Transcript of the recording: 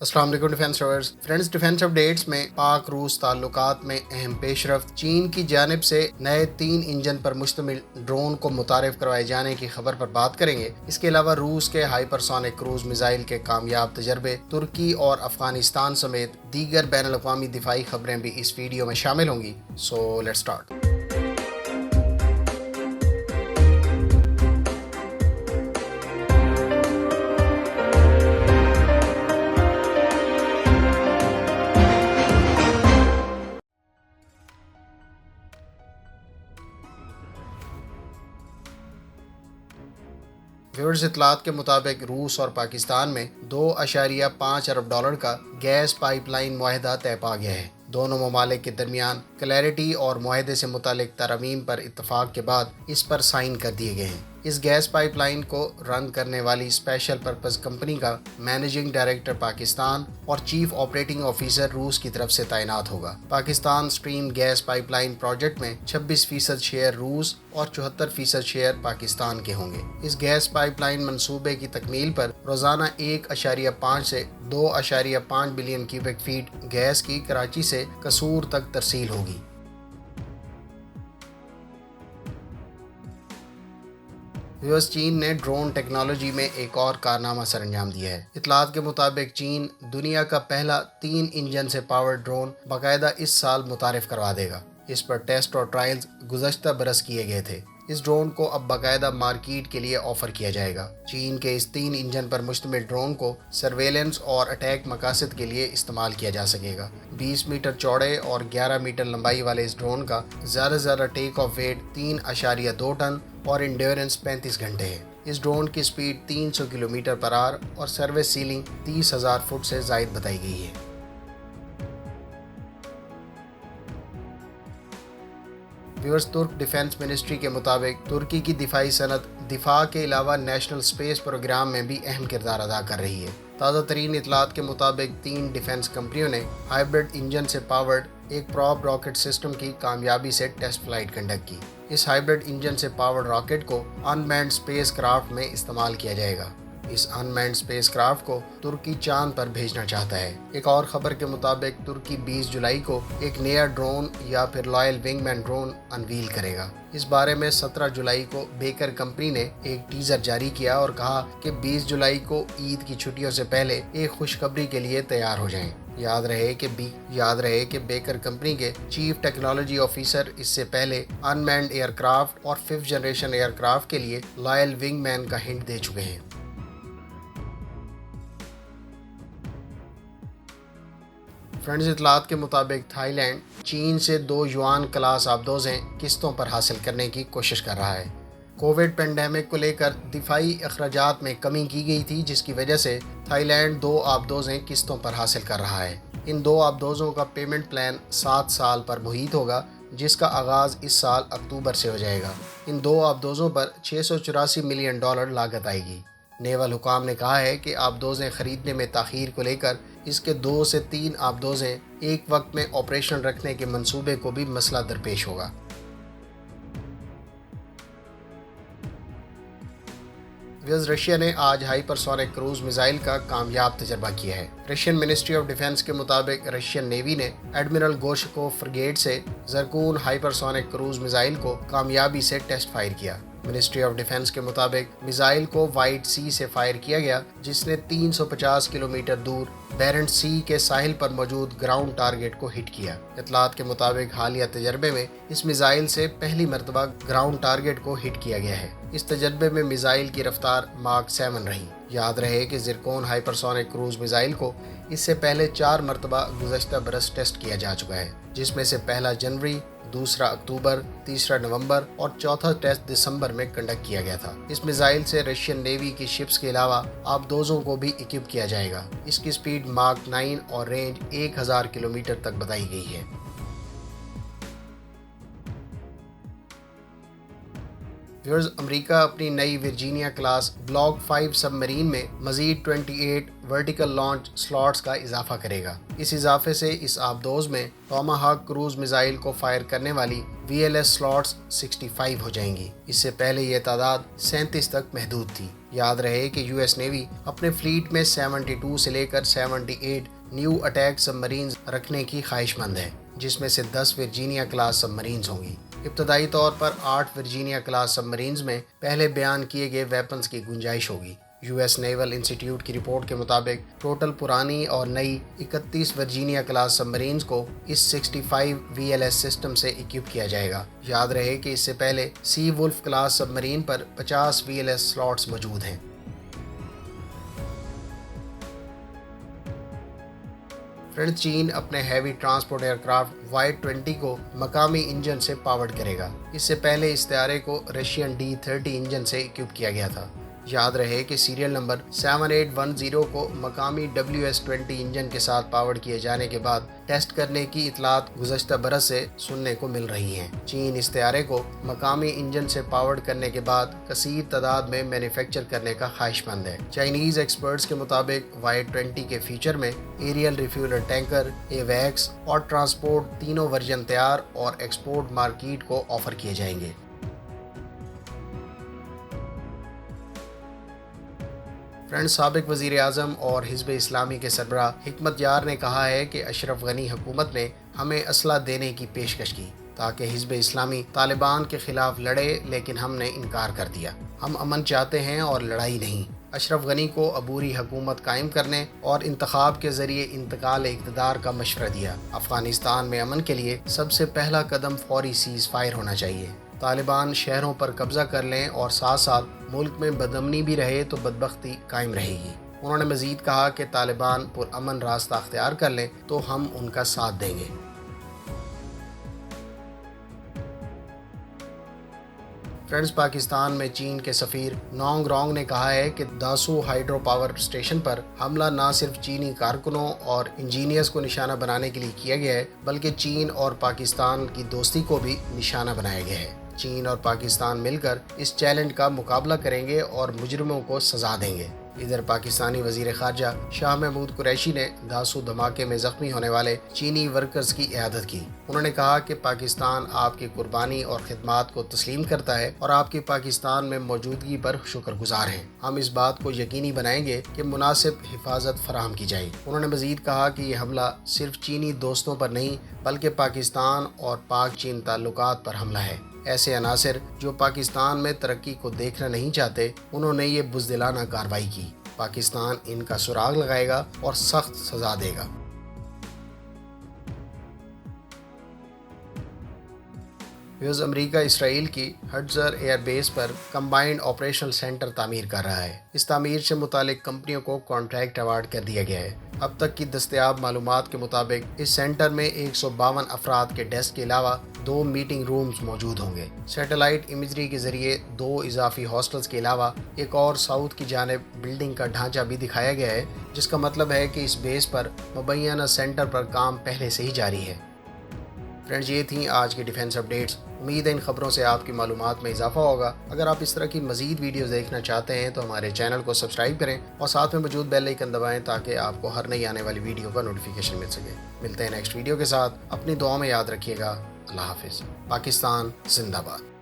السلام علیکم defence lovers friends, defence updates میں پاک روس تعلقات میں اہم پیش رفت، چین کی جانب سے نئے 3 انجن پر مشتمل ڈرون کو متعارف کروائے جانے کی خبر پر بات کریں گے۔ اس کے علاوہ روس کے ہائپرسونک کروز میزائل کے کامیاب تجربے، ترکی اور افغانستان سمیت دیگر بین الاقوامی دفاعی خبریں بھی اس ویڈیو میں شامل ہوں گی۔ So let's start. ویورز، اطلاعات کے مطابق روس اور پاکستان میں $2.5 ارب کا گیس پائپ لائن معاہدہ طے پا گیا ہے۔ دونوں ممالک کے درمیان کلیئرٹی اور معاہدے سے متعلق ترامیم پر اتفاق کے بعد اس پر سائن کر دیے گئے ہیں۔ اس گیس پائپ لائن کو رن کرنے والی اسپیشل پرپز کمپنی کا مینیجنگ ڈائریکٹر پاکستان اور چیف آپریٹنگ آفیسر روس کی طرف سے تعینات ہوگا۔ Pakistan stream gas pipeline project میں 26% شیئر روس اور 74% شیئر پاکستان کے ہوں گے۔ اس گیس پائپ لائن منصوبے کی تکمیل پر روزانہ 1.5 سے 2.5 بلین کیوبک فیٹ گیس کی کراچی سے قصور تک ترسیل ہوگی۔ چین نے ڈرون ٹیکنالوجی میں ایک اور کارنامہ سر انجام دیا ہے۔ اطلاعات کے مطابق چین دنیا کا پہلا 3 انجن سے پاور ڈرون باقاعدہ اس سال متعارف کروا دے گا۔ اس پر ٹیسٹ اور ٹرائلز گزشتہ برس کیے گئے تھے۔ اس ڈرون کو اب باقاعدہ مارکیٹ کے لیے آفر کیا جائے گا۔ چین کے اس 3 انجن پر مشتمل ڈرون کو سرویلنس اور اٹیک مقاصد کے لیے استعمال کیا جا سکے گا۔ 20 میٹر چوڑے اور 11 میٹر لمبائی والے اس ڈرون کا زیادہ سے زیادہ ٹیک آف ویٹ 3.2 ٹن اور انڈیورنس 35 گھنٹے ہے۔ اس ڈرون کی سپیڈ 300 کلومیٹر پر آور اور سروس سیلنگ 30,000 فٹ سے زائد بتائی گئی ہے۔ ترک ڈیفنس منسٹری کے مطابق ترکی کی دفاعی صنعت دفاع کے علاوہ نیشنل اسپیس پروگرام میں بھی اہم کردار ادا کر رہی ہے۔ تازہ ترین اطلاعات کے مطابق 3 ڈیفنس کمپنیوں نے ہائبرڈ انجن سے پاورڈ ایک پراپ راکٹ سسٹم کی کامیابی سے ٹیسٹ فلائٹ کنڈکٹ کی۔ اس ہائبرڈ انجن سے پاورڈ راکٹ کو ان مینڈ اسپیس کرافٹ میں استعمال کیا جائے گا۔ اس ان مینڈ اسپیس کرافٹ کو ترکی چاند پر بھیجنا چاہتا ہے۔ ایک اور خبر کے مطابق ترکی 20 جولائی کو ایک نیا ڈرون یا پھر لائل ونگ مین ڈرون انویل کرے گا۔ اس بارے میں 17 جولائی کو بیکر کمپنی نے ایک ٹیزر جاری کیا اور کہا کہ 20 جولائی کو عید کی چھٹیوں سے پہلے ایک خوشخبری کے لیے تیار ہو جائیں۔ یاد رہے کہ بیکر کمپنی کے چیف ٹیکنالوجی آفیسر اس سے پہلے ان مینڈ ایئر کرافٹ اور 5th جنریشن ایئر کرافٹ کے لیے لائل ونگ مین کا ہنٹ دے چکے ہیں۔ فرینڈز، اطلاعات کے مطابق تھائی لینڈ چین سے 2 یوان کلاس آبدوزیں قسطوں پر حاصل کرنے کی کوشش کر رہا ہے۔ کووڈ پینڈیمک کو لے کر دفاعی اخراجات میں کمی کی گئی تھی، جس کی وجہ سے تھائی لینڈ 2 آبدوزیں قسطوں پر حاصل کر رہا ہے۔ ان 2 آبدوزوں کا پیمنٹ پلان 7 سال پر محیط ہوگا، جس کا آغاز اس سال اکتوبر سے ہو جائے گا۔ ان 2 آبدوزوں پر $684 ملین لاگت آئے گی۔ نیول حکام نے کہا ہے کہ آبدوزیں خریدنے میں تاخیر کو لے کر اس کے 2 سے 3 آبدوزیں ایک وقت میں آپریشن رکھنے کے منصوبے کو بھی مسئلہ درپیش ہوگا۔ رشیا نے آج ہائپرسونک کروز میزائل کا کامیاب تجربہ کیا ہے۔ رشین منسٹری آف ڈیفنس کے مطابق رشین نیوی نے ایڈمرل گورشکوف فریگیٹ سے زرکون ہائپرسونک کروز میزائل کو کامیابی سے ٹیسٹ فائر کیا۔ منسٹری آف ڈیفنس کے مطابق میزائل کو وائٹ سی سے فائر کیا گیا، جس نے 350 کلومیٹر دور بیرنٹ سی کے ساحل پر موجود گراؤنڈ ٹارگٹ کو ہٹ کیا۔ اطلاعات کے مطابق حالیہ تجربے میں اس میزائل سے پہلی مرتبہ گراؤنڈ ٹارگٹ کو ہٹ کیا گیا ہے۔ اس تجربے میں میزائل کی رفتار ماک 7 رہی۔ یاد رہے کہ زرکون ہائپرسونک کروز میزائل کو اس سے پہلے 4 مرتبہ گزشتہ برس ٹیسٹ کیا جا چکا ہے، جس میں سے پہلا جنوری، دوسرا اکتوبر، تیسرا نومبر اور چوتھا ٹیسٹ دسمبر میں کنڈکٹ کیا گیا تھا۔ اس میزائل سے رشین نیوی کی شپس کے علاوہ آبدوزوں کو بھی اکوپ کیا جائے گا۔ اس کی سپیڈ ماک 9 اور رینج 1000 کلومیٹر تک بتائی گئی ہے۔ व्यूअर्स, अमेरिका अपनी नई वर्जीनिया क्लास ब्लॉक 5 सबमरीन में मजीद 28 वर्टिकल लॉन्च स्लॉट्स का इजाफा करेगा। इस इजाफे से इस आबदोज में टोमाहाक क्रूज मिसाइल को फायर करने वाली VLS स्लॉट्स 65 हो जाएंगी। इससे पहले यह तादाद 37 तक महदूद थी। याद रहे कि US नेवी अपने फ्लीट में 72 से लेकर 78 न्यू अटैक सबमरीन्स रखने की ख्वाहिशमंद है, जिसमें से 10 वर्जीनिया क्लास सबमरीन्स होंगी। इब्तदाई तौर पर 8 वर्जीनिया क्लास सबमरीन्स में पहले बयान किए गए वेपन्स की गुंजाइश होगी। US नेवल इंस्टीट्यूट की रिपोर्ट के मुताबिक टोटल पुरानी और नई 31 वर्जीनिया क्लास सबमरीन्स को इस 65 VLS सिस्टम से इक्विप किया जाएगा। याद रहे कि इससे पहले सी वुल्फ क्लास सबमरीन पर 50 VLS स्लॉट्स मौजूद हैं। फ्रेंड्स, चीन अपने हैवी ट्रांसपोर्ट एयरक्राफ्ट Y-20 को मकामी इंजन से पावर्ड करेगा। इससे पहले इस तैयारे को रशियन D-30 इंजन से इक्विप किया गया था। याद रहे कि सीरियल नंबर 7810 को मकामी WS-20 इंजन के साथ पावर्ड किए जाने के बाद टेस्ट करने की इतलात गुज़श्ता बरस से सुनने को मिल रही हैं। चीन इस तैयारे को मकामी इंजन से पावर्ड करने के बाद कसीर तादाद में मैन्युफैक्चर करने का ख्वाहिशमंद है। चाइनीज़ एक्सपर्ट्स के मुताबिक Y-20 के फीचर में एरियल रिफ्यूलर टैंकर, एवैक्स और ट्रांसपोर्ट तीनों वर्जन तैयार और एक्सपोर्ट मार्केट को ऑफर किए जाएंगे। फ्रेंड्स, साबिक वज़ीर आज़म और हिज़्ब इस्लामी के सरबराह हिकमत यार ने कहा है कि अशरफ गनी हुकूमत ने हमें असला देने की पेशकश की ताकि हिज़्ब इस्लामी तालिबान के खिलाफ लड़े, लेकिन हमने इनकार कर दिया। हम अमन चाहते हैं और लड़ाई नहीं। अशरफ गनी को अबूरी हुकूमत कायम करने और इंतखाब के ज़रिए इंतकाल इक़्तिदार का मशवरा दिया। अफ़गानिस्तान में अमन के लिए सबसे पहला कदम फौरी सीज़ फायर होना चाहिए। तालिबान शहरों पर कब्ज़ा कर लें और साथ साथ मुल्क में बदअमनी भी रहे तो बदबख्ती कायम रहेगी। उन्होंने मज़ीद कहा कि तालिबान पुरअमन रास्ता अख्तियार कर लें तो हम उनका साथ देंगे। फ्रेंड्स, पाकिस्तान में चीन के सफ़ीर नोंग रोंग ने कहा है कि दासू हाइड्रो पावर स्टेशन पर हमला न सिर्फ चीनी कारकुनों और इंजीनियर्स को निशाना बनाने के लिए किया गया है, बल्कि चीन और पाकिस्तान की दोस्ती को भी निशाना बनाया गया है। चीन और पाकिस्तान मिलकर इस चैलेंज का मुकाबला करेंगे और मुजरिमों को सजा देंगे। इधर पाकिस्तानी वजीर खारजा शाह महमूद कुरैशी ने दासू धमाके में जख्मी होने वाले चीनी वर्कर्स की इयादत की। उन्होंने कहा कि पाकिस्तान आपकी कुर्बानी और खिदमात को तस्लीम करता है और आपकी पाकिस्तान में मौजूदगी पर शुक्रगुजार हैं। हम इस बात को यकीनी बनाएंगे कि मुनासिब हिफाजत फराहम की जाए। उन्होंने मजीद कहा कि यह हमला सिर्फ चीनी दोस्तों पर नहीं बल्कि पाकिस्तान और पाक चीन ताल्लुकात पर हमला है। ऐसे अनासिर जो पाकिस्तान में तरक्की को देखना नहीं चाहते, उन्होंने ये बुज़दिलाना कार्रवाई की। पाकिस्तान इनका सुराग लगाएगा और सख्त सजा देगा। अमेरिका इसराइल की हट्ज़र एयर बेस पर कंबाइंड ऑपरेशनल सेंटर तामीर कर रहा है। इस तामीर से मुतालिक कंपनियों को कॉन्ट्रैक्ट अवार्ड कर दिया गया है। अब तक की दस्तयाब मालूमात के मुताबिक इस सेंटर में 152 अफराद के डेस्क के अलावा 2 मीटिंग रूम्स मौजूद होंगे। सैटेलाइट इमेजरी के जरिए 2 इजाफी हॉस्टल्स के अलावा एक और साउथ की जानिब बिल्डिंग का ढांचा भी दिखाया गया है, जिसका मतलब है कि इस बेस पर मुबैना सेंटर पर काम पहले से ही जारी है। फ्रेंड्स, ये थी आज की डिफेंस अपडेट्स। उम्मीद है इन खबरों से आपकी मालूमात में इजाफा होगा। अगर आप इस तरह की मज़ीद वीडियोस देखना चाहते हैं तो हमारे चैनल को सब्सक्राइब करें और साथ में मौजूद बेल आइकन दबाएं ताकि आपको हर नई आने वाली वीडियो का नोटिफिकेशन मिल सके। मिलते हैं नेक्स्ट वीडियो के साथ। अपनी दुआ में याद रखिएगा। अल्लाह हाफिज़। पाकिस्तान जिंदाबाद।